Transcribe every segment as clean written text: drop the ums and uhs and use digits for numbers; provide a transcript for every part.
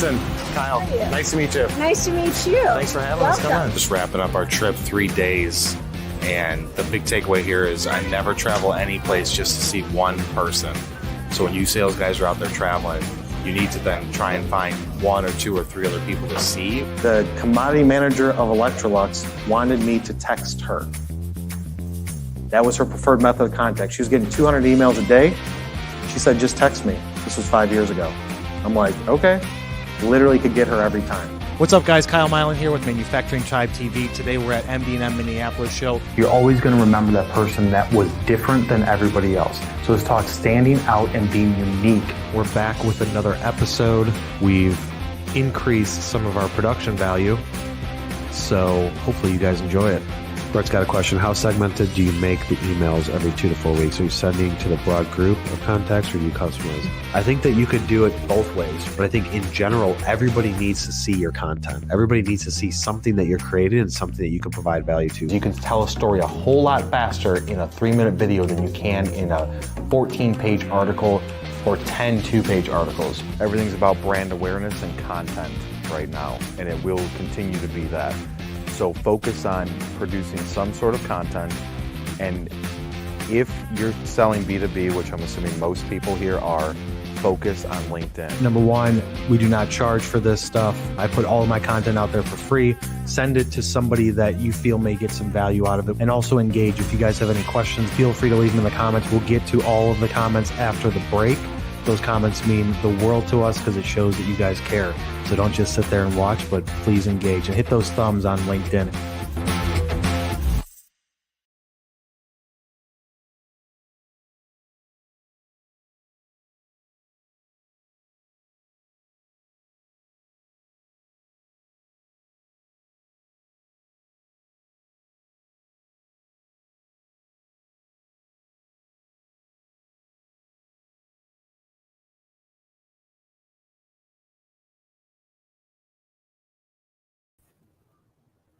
Allison, Kyle, nice to meet you. Nice to meet you. Thanks for having us. Come on. Just wrapping up our trip, 3 days. And the big takeaway here is I never travel any place just to see one person. So when you sales guys are out there traveling, you need to then try and find 1 or 2 or 3 other people to see. The commodity manager of Electrolux wanted me to text her. That was her preferred method of contact. She was getting 200 emails a day. She said, just text me. This was 5 years ago. I'm like, okay. Literally could get her every time. What's up, guys? Kyle Milan here with Manufacturing Tribe TV. Today we're at MB&M Minneapolis show. You're always going to remember that person that was different than everybody else. So let's talk standing out and being unique. We're back with another episode. We've increased some of our production value, so hopefully you guys enjoy it. Brett's got a question. How segmented do you make the emails every 2 to 4 weeks? Are you sending to the broad group of contacts, or do you customize? I think that you could do it both ways, but I think in general, everybody needs to see your content. Everybody needs to see something that you're creating and something that you can provide value to. You can tell a story a whole lot faster in a 3-minute video than you can in a 14-page article or 10 2-page articles. Everything's about brand awareness and content right now, and it will continue to be that. So focus on producing some sort of content, and if you're selling B2B, which I'm assuming most people here are, focus on LinkedIn. Number one, we do not charge for this stuff. I put all of my content out there for free. Send it to somebody that you feel may get some value out of it, and also engage. If you guys have any questions, feel free to leave them in the comments. We'll get to all of the comments after the break. Those comments mean the world to us because it shows that you guys care. So don't just sit there and watch, but please engage and hit those thumbs on LinkedIn.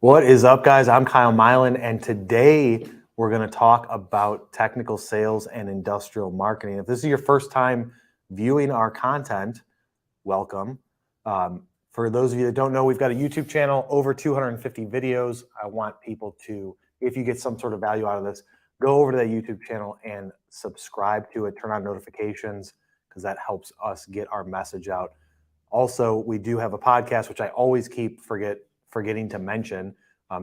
What is up, guys? I'm Kyle Milan, and today we're going to talk about technical sales and industrial marketing. If this is your first time viewing our content, welcome. For those of you that don't know, we've got a YouTube channel, over 250 videos. I want people to, if you get some sort of value out of this, go over to that YouTube channel and subscribe to it, turn on notifications, because that helps us get our message out. Also, we do have a podcast, which I always keep forgetting to mention,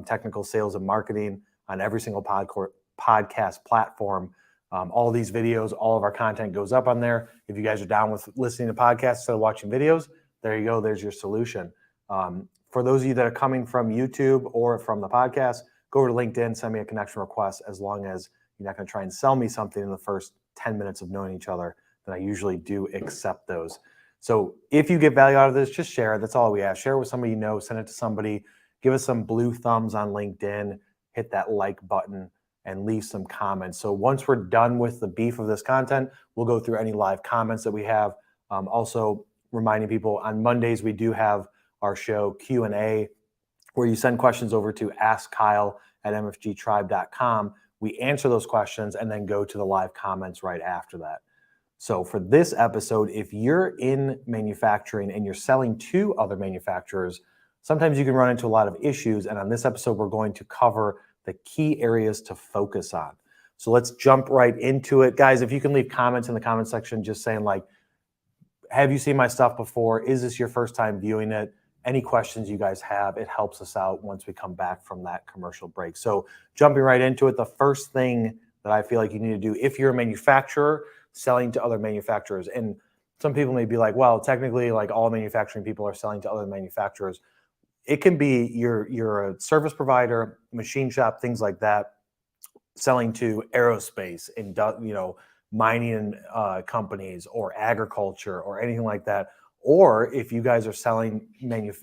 technical sales and marketing on every single podcast platform. All these videos, all of our content goes up on there. If you guys are down with listening to podcasts instead of watching videos, there you go. There's your solution. For those of you that are coming from YouTube or from the podcast, go over to LinkedIn, send me a connection request. As long as you're not going to try and sell me something in the first 10 minutes of knowing each other, then I usually do accept those. So if you get value out of this, just share it. That's all we ask. Share it with somebody you know. Send it to somebody. Give us some blue thumbs on LinkedIn. Hit that like button and leave some comments. So once we're done with the beef of this content, we'll go through any live comments that we have. Also reminding people, on Mondays, we do have our show Q&A, where you send questions over to askkyle@mfgtribe.com. We answer those questions and then go to the live comments right after that. So for this episode, if you're in manufacturing and you're selling to other manufacturers, sometimes you can run into a lot of issues. And on this episode, we're going to cover the key areas to focus on. So let's jump right into it. Guys, if you can leave comments in the comment section, just saying like, have you seen my stuff before? Is this your first time viewing it? Any questions you guys have, it helps us out once we come back from that commercial break. So jumping right into it, the first thing that I feel like you need to do if you're a manufacturer selling to other manufacturers, and some people may be like, well, technically like all manufacturing people are selling to other manufacturers. It can be you're a service provider, machine shop, things like that, selling to aerospace and mining companies or agriculture or anything like that. Or if you guys are selling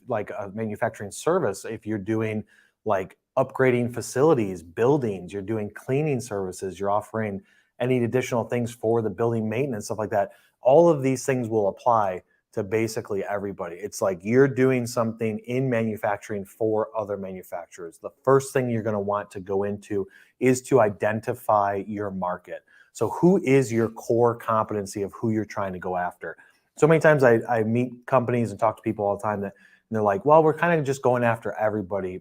like a manufacturing service, if you're doing like upgrading facilities, buildings, you're doing cleaning services, you're offering any additional things for the building maintenance, stuff like that. All of these things will apply to basically everybody. It's like you're doing something in manufacturing for other manufacturers. The first thing you're going to want to go into is to identify your market. So who is your core competency of who you're trying to go after? So many times I meet companies and talk to people all the time that and they're like, well, we're kind of just going after everybody.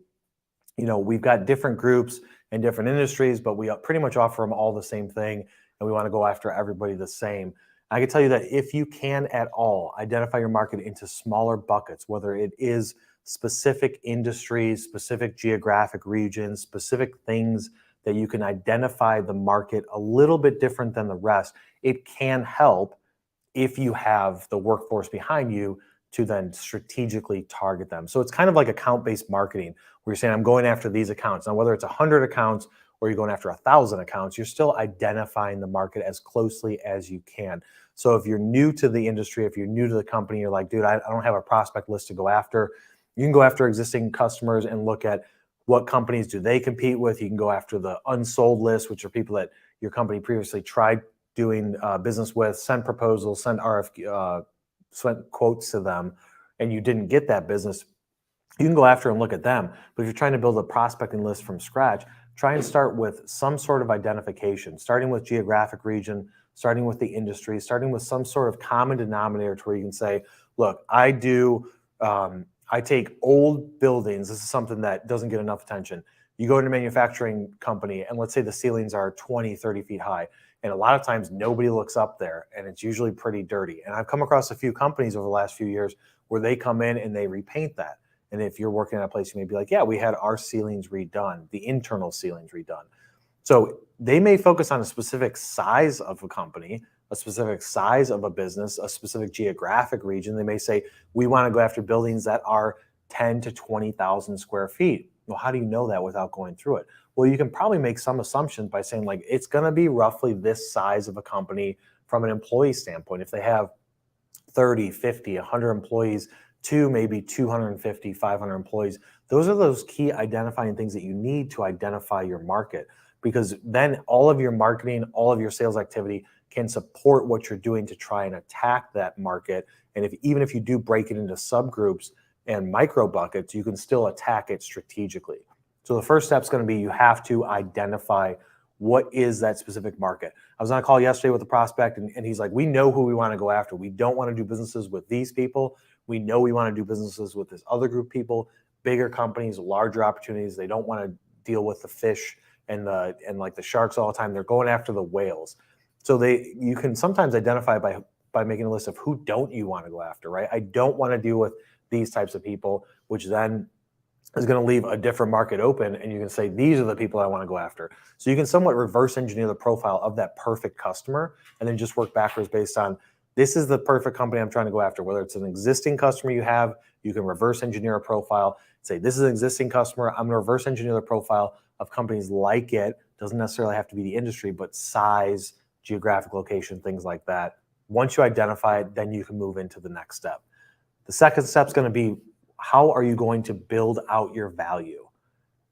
We've got different groups and different industries, but we pretty much offer them all the same thing, and we want to go after everybody the same. I can tell you that if you can at all identify your market into smaller buckets, whether it is specific industries, specific geographic regions, specific things that you can identify the market a little bit different than the rest, it can help if you have the workforce behind you to then strategically target them. So it's kind of like account-based marketing where you're saying, I'm going after these accounts. Now, whether it's 100 accounts or you're going after 1,000 accounts, you're still identifying the market as closely as you can. So if you're new to the industry, if you're new to the company, you're like, dude, I don't have a prospect list to go after. You can go after existing customers and look at what companies do they compete with. You can go after the unsold list, which are people that your company previously tried doing business with, send proposals, send RFQ, send quotes to them, and you didn't get that business. You can go after and look at them. But if you're trying to build a prospecting list from scratch, try and start with some sort of identification, starting with geographic region, starting with the industry, starting with some sort of common denominator to where you can say, look, I take old buildings. This is something that doesn't get enough attention. You go into a manufacturing company and let's say the ceilings are 20, 30 feet high. And a lot of times nobody looks up there and it's usually pretty dirty. And I've come across a few companies over the last few years where they come in and they repaint that. And if you're working at a place, you may be like, yeah, we had our ceilings redone, the internal ceilings redone. So they may focus on a specific size of a company, a specific size of a business, a specific geographic region. They may say, we want to go after buildings that are 10 to 20,000 square feet. Well, how do you know that without going through it? Well, you can probably make some assumptions by saying like, it's going to be roughly this size of a company from an employee standpoint. If they have 30, 50, 100 employees to maybe 250, 500 employees, those are those key identifying things that you need to identify your market, because then all of your marketing, all of your sales activity can support what you're doing to try and attack that market. And even if you do break it into subgroups and micro buckets, you can still attack it strategically. So the first step is going to be you have to identify what is that specific market. I was on a call yesterday with a prospect and he's like, we know who we want to go after. We don't want to do businesses with these people. We know we want to do businesses with this other group of people, bigger companies, larger opportunities. They don't want to deal with the fish and like the sharks all the time. They're going after the whales. So you can sometimes identify by making a list of who don't you want to go after, right? I don't want to deal with these types of people, which then is going to leave a different market open, and you can say, these are the people I want to go after. So you can somewhat reverse engineer the profile of that perfect customer and then just work backwards based on, this is the perfect company I'm trying to go after. Whether it's an existing customer you have, you can reverse engineer a profile, say, this is an existing customer, I'm going to reverse engineer the profile of companies like it. Doesn't necessarily have to be the industry, but size, geographic location, things like that. Once you identify it, then you can move into the next step. The second step is going to be, how are you going to build out your value?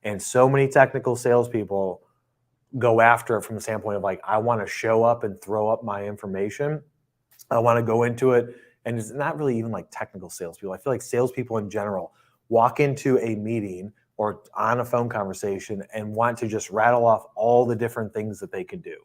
And so many technical salespeople go after it from the standpoint of like, I want to show up and throw up my information. I want to go into it. And it's not really even like technical salespeople. I feel like salespeople in general walk into a meeting or on a phone conversation and want to just rattle off all the different things that they can do.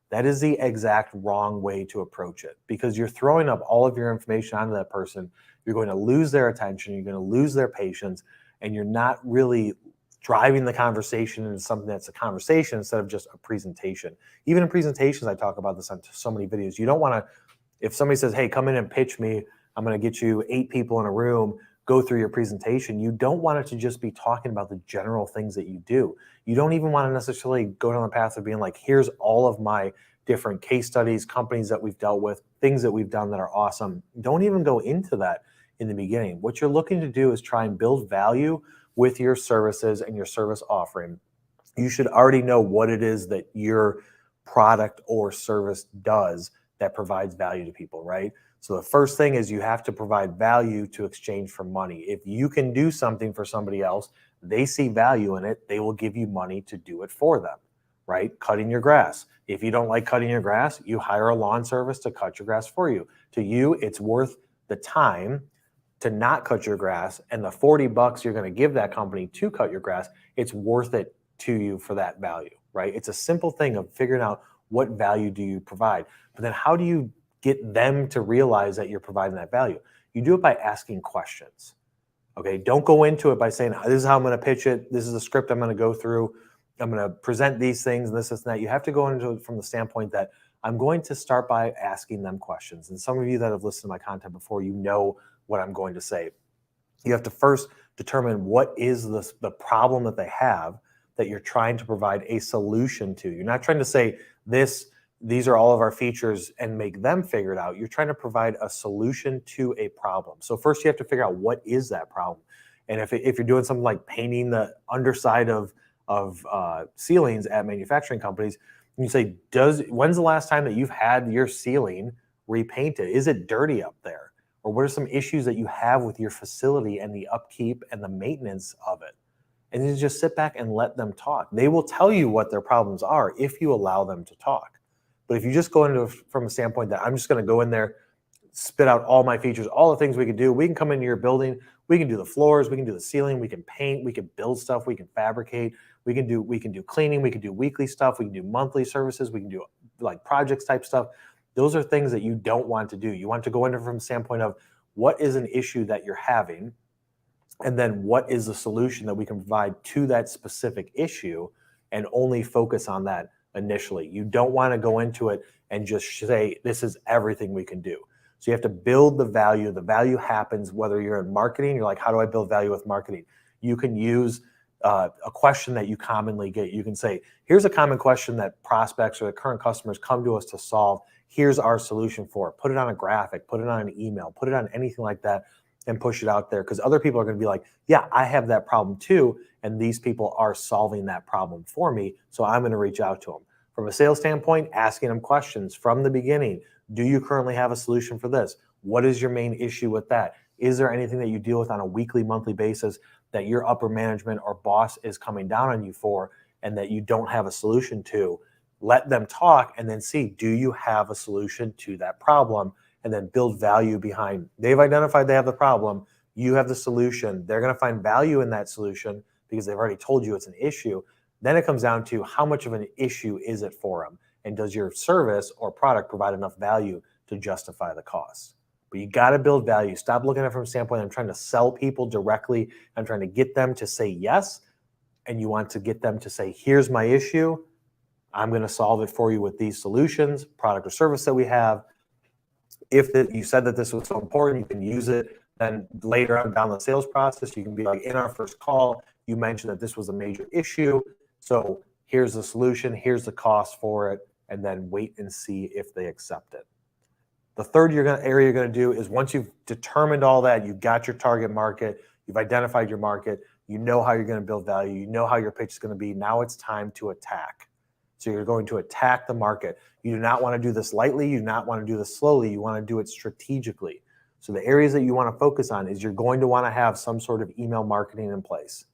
That is the exact wrong way to approach it, because you're throwing up all of your information onto that person. You're going to lose their attention. You're going to lose their patience, and you're not really driving the conversation into something that's a conversation instead of just a presentation. Even in presentations, I talk about this on so many videos. You don't want to, if somebody says, hey, come in and pitch me, I'm going to get you 8 people in a room, go through your presentation. You don't want it to just be talking about the general things that you do. You don't even want to necessarily go down the path of being like, here's all of my different case studies, companies that we've dealt with, things that we've done that are awesome. Don't even go into that in the beginning. What you're looking to do is try and build value with your services and your service offering. You should already know what it is that your product or service does that provides value to people, right? So the first thing is you have to provide value to exchange for money. If you can do something for somebody else, they see value in it, they will give you money to do it for them, right? Cutting your grass. If you don't like cutting your grass, you hire a lawn service to cut your grass for you. To you, it's worth the time to not cut your grass, and the $40 you're going to give that company to cut your grass, it's worth it to you for that value, right? It's a simple thing of figuring out what value do you provide, but then how do you get them to realize that you're providing that value. You do it by asking questions. Okay, don't go into it by saying, this is how I'm going to pitch it. This is the script I'm going to go through. I'm going to present these things and this and that. You have to go into it from the standpoint that I'm going to start by asking them questions. And some of you that have listened to my content before, you know what I'm going to say. You have to first determine what is the problem that they have that you're trying to provide a solution to. You're not trying to say these are all of our features and make them figure it out. You're trying to provide a solution to a problem. So first you have to figure out what is that problem. And if you're doing something like painting the underside of ceilings at manufacturing companies, you say, when's the last time that you've had your ceiling repainted? Is it dirty up there? Or what are some issues that you have with your facility and the upkeep and the maintenance of it? And you just sit back and let them talk. They will tell you what their problems are if you allow them to talk. But if you just go into from a standpoint that I'm just going to go in there, spit out all my features, all the things we can do, we can come into your building, we can do the floors, we can do the ceiling, we can paint, we can build stuff, we can fabricate, we can do cleaning, we can do weekly stuff, we can do monthly services, we can do like projects type stuff. Those are things that you don't want to do. You want to go into from the standpoint of what is an issue that you're having, and then what is the solution that we can provide to that specific issue, and only focus on that initially. You don't want to go into it and just say, this is everything we can do. So you have to build the value. The value happens whether you're in marketing, you're like, how do I build value with marketing? You can use a question that you commonly get. You can say, here's a common question that prospects or the current customers come to us to solve. Here's our solution for it. Put it on a graphic, put it on an email, put it on anything like that, and push it out there, because other people are going to be like, yeah, I have that problem too, and these people are solving that problem for me, so I'm going to reach out to them. From a sales standpoint, asking them questions from the beginning. Do you currently have a solution for this? What is your main issue with that? Is there anything that you deal with on a weekly, monthly basis that your upper management or boss is coming down on you for and that you don't have a solution to? Let them talk and then see, do you have a solution to that problem? And then build value behind. They've identified they have the problem. You have the solution. They're going to find value in that solution because they've already told you it's an issue. Then it comes down to how much of an issue is it for them? And does your service or product provide enough value to justify the cost? But you got to build value. Stop looking at it from a standpoint, I'm trying to sell people directly. I'm trying to get them to say yes. And you want to get them to say, here's my issue. I'm going to solve it for you with these solutions, product or service that we have. If you said that this was so important, you can use it. Then later on down the sales process, you can be like, in our first call, you mentioned that this was a major issue. So here's the solution, here's the cost for it, and then wait and see if they accept it. The third area you're going to do is, once you've determined all that, you've got your target market, you've identified your market, you know how you're going to build value, you know how your pitch is going to be. Now it's time to attack. So you're going to attack the market. You do not want to do this lightly. You do not want to do this slowly. You want to do it strategically. So the areas that you want to focus on is, you're going to want to have some sort of email marketing in place,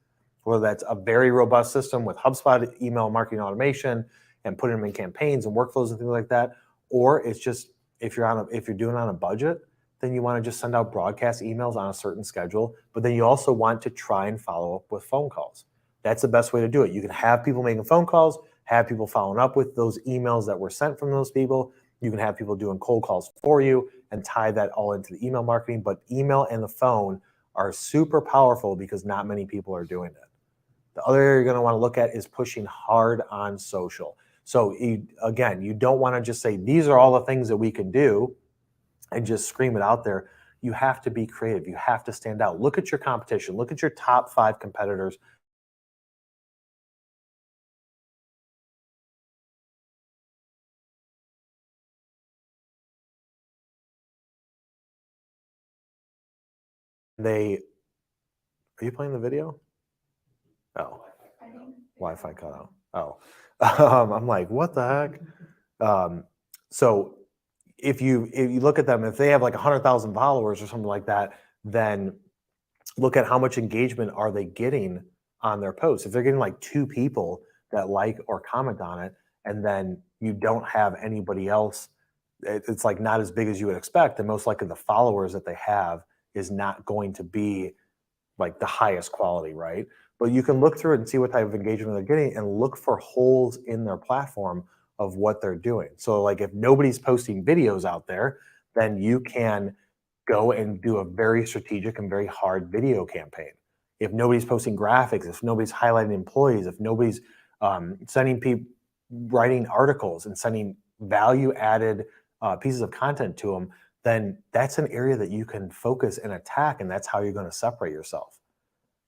whether that's a very robust system with HubSpot email marketing automation and putting them in campaigns and workflows and things like that. Or it's just, if you're doing it on a budget, then you want to just send out broadcast emails on a certain schedule. But then you also want to try and follow up with phone calls. That's the best way to do it. You can have people making phone calls, have people following up with those emails that were sent from those people. You can have people doing cold calls for you and tie that all into the email marketing. But email and the phone are super powerful because not many people are doing it. The other area you're going to want to look at is pushing hard on social. So again, you don't want to just say, these are all the things that we can do and just scream it out there. You have to be creative. You have to stand out. Look at your competition. Look at your top 5 competitors. Are you playing the video? Oh, Wi-Fi cut out. Oh, I'm like, what the heck? So if you look at them, if they have like 100,000 followers or something like that, then look at how much engagement are they getting on their posts. If they're getting like 2 people that like or comment on it, and then you don't have anybody else, it's like not as big as you would expect, and most likely the followers that they have is not going to be like the highest quality, right? But you can look through it and see what type of engagement they're getting and look for holes in their platform of what they're doing. So like if nobody's posting videos out there, then you can go and do a very strategic and very hard video campaign. If nobody's posting graphics, if nobody's highlighting employees, if nobody's sending people, writing articles and sending value added pieces of content to them, then that's an area that you can focus and attack, and that's how you're going to separate yourself.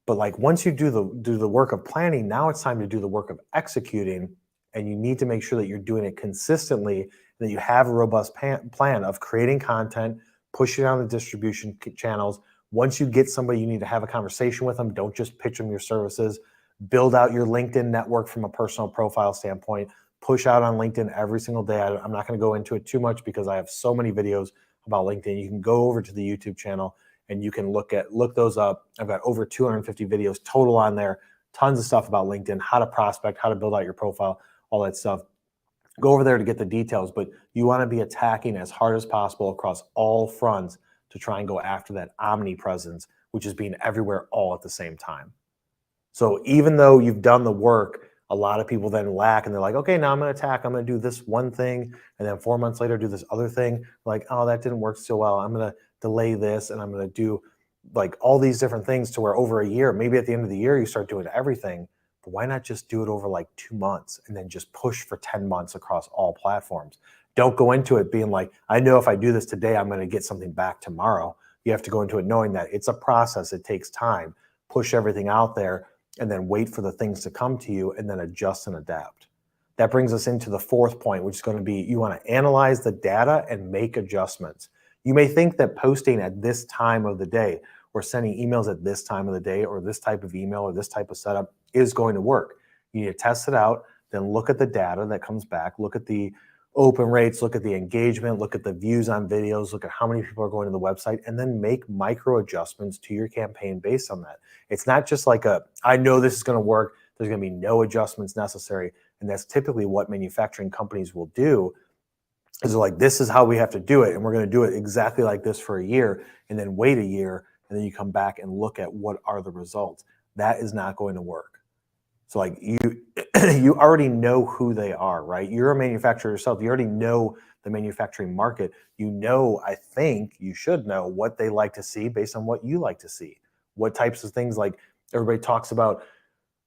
But like once you do the work of planning, now it's time to do the work of executing, and you need to make sure that you're doing it consistently, that you have a robust plan of creating content, pushing on the distribution channels. Once you get somebody, you need to have a conversation with them. Don't just pitch them your services. Build out your LinkedIn network from a personal profile standpoint. Push out on LinkedIn every single day. I'm not going to go into it too much because I have so many videos about LinkedIn. You can go over to the YouTube channel and you can look those up. I've got over 250 videos total on there. Tons of stuff about LinkedIn, how to prospect, how to build out your profile, all that stuff. Go over there to get the details, but you want to be attacking as hard as possible across all fronts to try and go after that omnipresence, which is being everywhere all at the same time. So even though you've done the work, a lot of people then lack and they're like, okay, now I'm going to attack. I'm going to do this one thing. And then 4 months later, do this other thing. Like, oh, that didn't work so well. I'm going to delay this and I'm going to do like all these different things to where over a year, maybe at the end of the year, you start doing everything. But why not just do it over like 2 months and then just push for 10 months across all platforms? Don't go into it being like, I know if I do this today, I'm going to get something back tomorrow. You have to go into it knowing that it's a process. It takes time. Push everything out there and then wait for the things to come to you and then adjust and adapt. That brings us into the fourth point, which is going to be you want to analyze the data and make adjustments. You may think that posting at this time of the day or sending emails at this time of the day or this type of email or this type of setup is going to work. You need to test it out, then look at the data that comes back, look at the open rates, look at the engagement, look at the views on videos, look at how many people are going to the website, and then make micro adjustments to your campaign based on that. It's not just like I know this is going to work, there's going to be no adjustments necessary. And that's typically what manufacturing companies will do is they're like, this is how we have to do it. And we're going to do it exactly like this for a year and then wait a year. And then you come back and look at what are the results. That is not going to work. So like you already know who they are, right? You're a manufacturer yourself. You already know the manufacturing market. You know, I think you should know what they like to see based on what you like to see. What types of things, like everybody talks about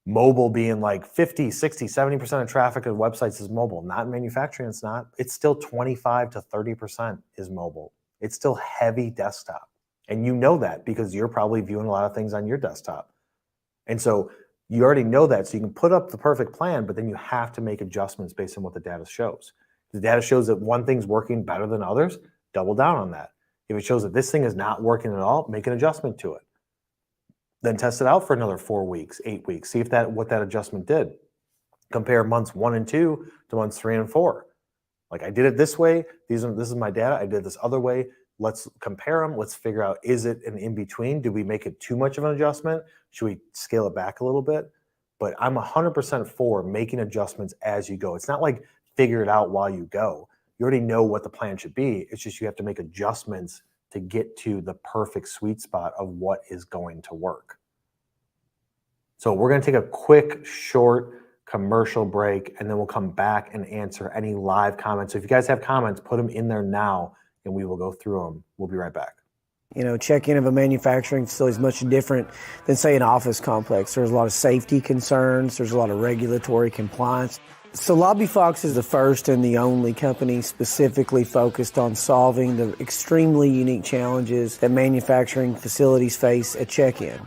mobile being like 50, 60, 70% of traffic of websites is mobile. Not in manufacturing, it's not. It's still 25 to 30% is mobile. It's still heavy desktop. And you know that because you're probably viewing a lot of things on your desktop. And so you already know that. So you can put up the perfect plan, but then you have to make adjustments based on what the data shows. If the data shows that one thing's working better than others, double down on that. If it shows that this thing is not working at all, make an adjustment to it. Then test it out for another 4 weeks, 8 weeks. See if what that adjustment did. Compare months 1 and 2 to months 3 and 4. Like I did it this way. This is my data. I did this other way. Let's compare them. Let's figure out, is it an in-between? Do we make it too much of an adjustment? Should we scale it back a little bit? But I'm 100% for making adjustments as you go. It's not like figure it out while you go. You already know what the plan should be. It's just you have to make adjustments to get to the perfect sweet spot of what is going to work. So we're going to take a quick, short commercial break, and then we'll come back and answer any live comments. So if you guys have comments, put them in there now, and we will go through them. We'll be right back. You know, check-in of a manufacturing facility is much different than, say, an office complex. There's a lot of safety concerns. There's a lot of regulatory compliance. So Lobby Fox is the first and the only company specifically focused on solving the extremely unique challenges that manufacturing facilities face at check-in.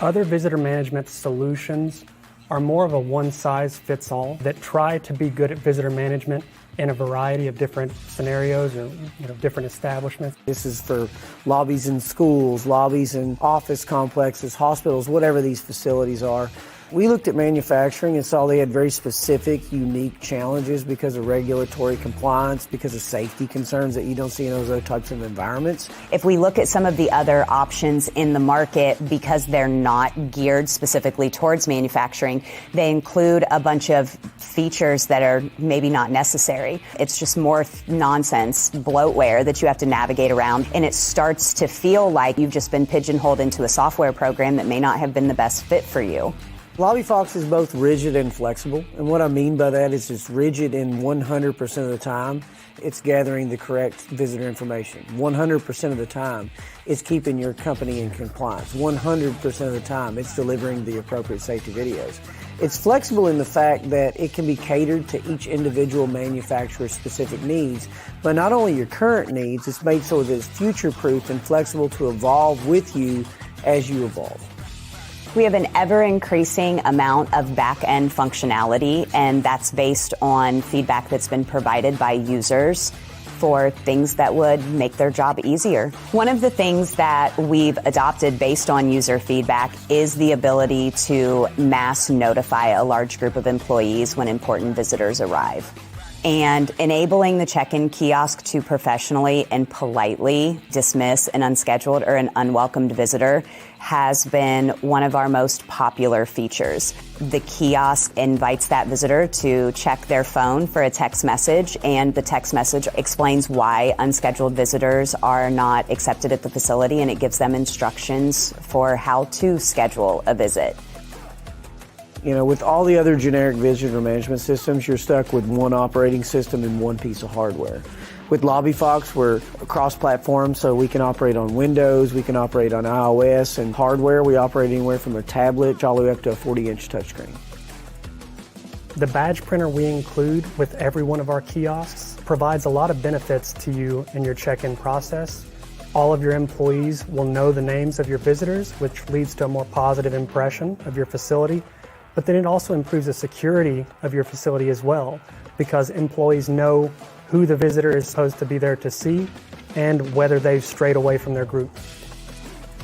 Other visitor management solutions are more of a one-size-fits-all that try to be good at visitor management in a variety of different scenarios or different establishments. This is for lobbies in schools, lobbies in office complexes, hospitals, whatever these facilities are. We looked at manufacturing and saw they had very specific, unique challenges because of regulatory compliance, because of safety concerns that you don't see in those other types of environments. If we look at some of the other options in the market, because they're not geared specifically towards manufacturing, they include a bunch of features that are maybe not necessary. It's just more nonsense, bloatware that you have to navigate around, and it starts to feel like you've just been pigeonholed into a software program that may not have been the best fit for you. Lobby Fox is both rigid and flexible, and what I mean by that is it's rigid in 100% of the time. It's gathering the correct visitor information. 100% of the time, it's keeping your company in compliance. 100% of the time, it's delivering the appropriate safety videos. It's flexible in the fact that it can be catered to each individual manufacturer's specific needs, but not only your current needs, it's made so that it's future-proof and flexible to evolve with you as you evolve. We have an ever-increasing amount of back-end functionality, and that's based on feedback that's been provided by users for things that would make their job easier. One of the things that we've adopted based on user feedback is the ability to mass notify a large group of employees when important visitors arrive. And enabling the check-in kiosk to professionally and politely dismiss an unscheduled or an unwelcomed visitor has been one of our most popular features. The kiosk invites that visitor to check their phone for a text message, and the text message explains why unscheduled visitors are not accepted at the facility, and it gives them instructions for how to schedule a visit. You know, with all the other generic visitor management systems, you're stuck with one operating system and one piece of hardware. With Lobby Fox, we're cross-platform, so we can operate on Windows, we can operate on iOS, and hardware, we operate anywhere from a tablet all the way up to a 40-inch touchscreen. The badge printer we include with every one of our kiosks provides a lot of benefits to you in your check-in process. All of your employees will know the names of your visitors, which leads to a more positive impression of your facility. But then it also improves the security of your facility as well, because employees know who the visitor is supposed to be there to see and whether they've strayed away from their group.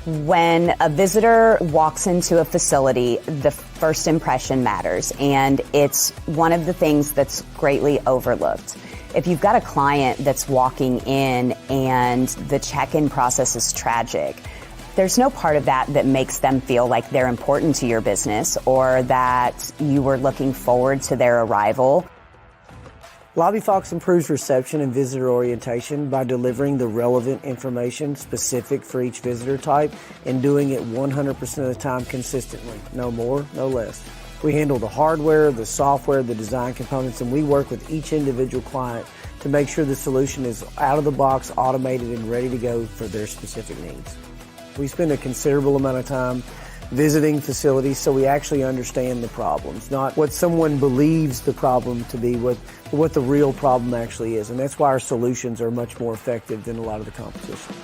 When a visitor walks into a facility, the first impression matters, and it's one of the things that's greatly overlooked. If you've got a client that's walking in and the check-in process is tragic, there's no part of that that makes them feel like they're important to your business or that you were looking forward to their arrival. Lobby Fox improves reception and visitor orientation by delivering the relevant information specific for each visitor type and doing it 100% of the time consistently. No more, no less. We handle the hardware, the software, the design components, and we work with each individual client to make sure the solution is out of the box, automated, and ready to go for their specific needs. We spend a considerable amount of time visiting facilities so we actually understand the problems, not what someone believes the problem to be, what the real problem actually is. And that's why our solutions are much more effective than a lot of the competition.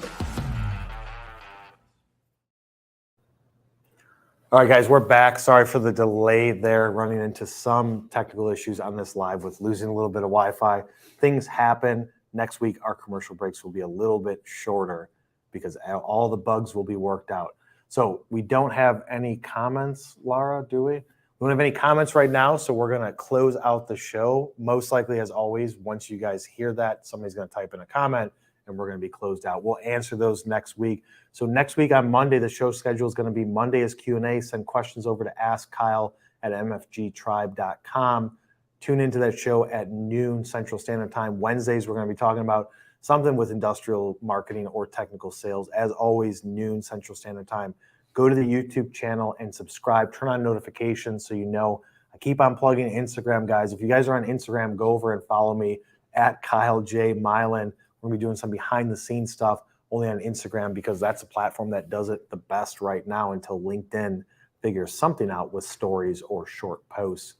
All right, guys, we're back. Sorry for the delay there, running into some technical issues on this live with losing a little bit of Wi-Fi. Things happen. Next week, our commercial breaks will be a little bit shorter because all the bugs will be worked out. So we don't have any comments, Laura, do we? We don't have any comments right now, so we're going to close out the show. Most likely, as always, once you guys hear that, somebody's going to type in a comment, and we're going to be closed out. We'll answer those next week. So next week on Monday, the show schedule is going to be Monday is Q&A. Send questions over to askkyle@mfgtribe.com. Tune into that show at noon Central Standard Time. Wednesdays, we're going to be talking about something with industrial marketing or technical sales. As always, noon Central Standard Time. Go to the YouTube channel and subscribe. Turn on notifications so you know. I keep on plugging Instagram, guys. If you guys are on Instagram, go over and follow me at Kyle J. Milan. We're going to be doing some behind-the-scenes stuff only on Instagram because that's a platform that does it the best right now until LinkedIn figures something out with stories or short posts.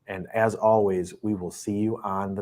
And as always, we will see you on the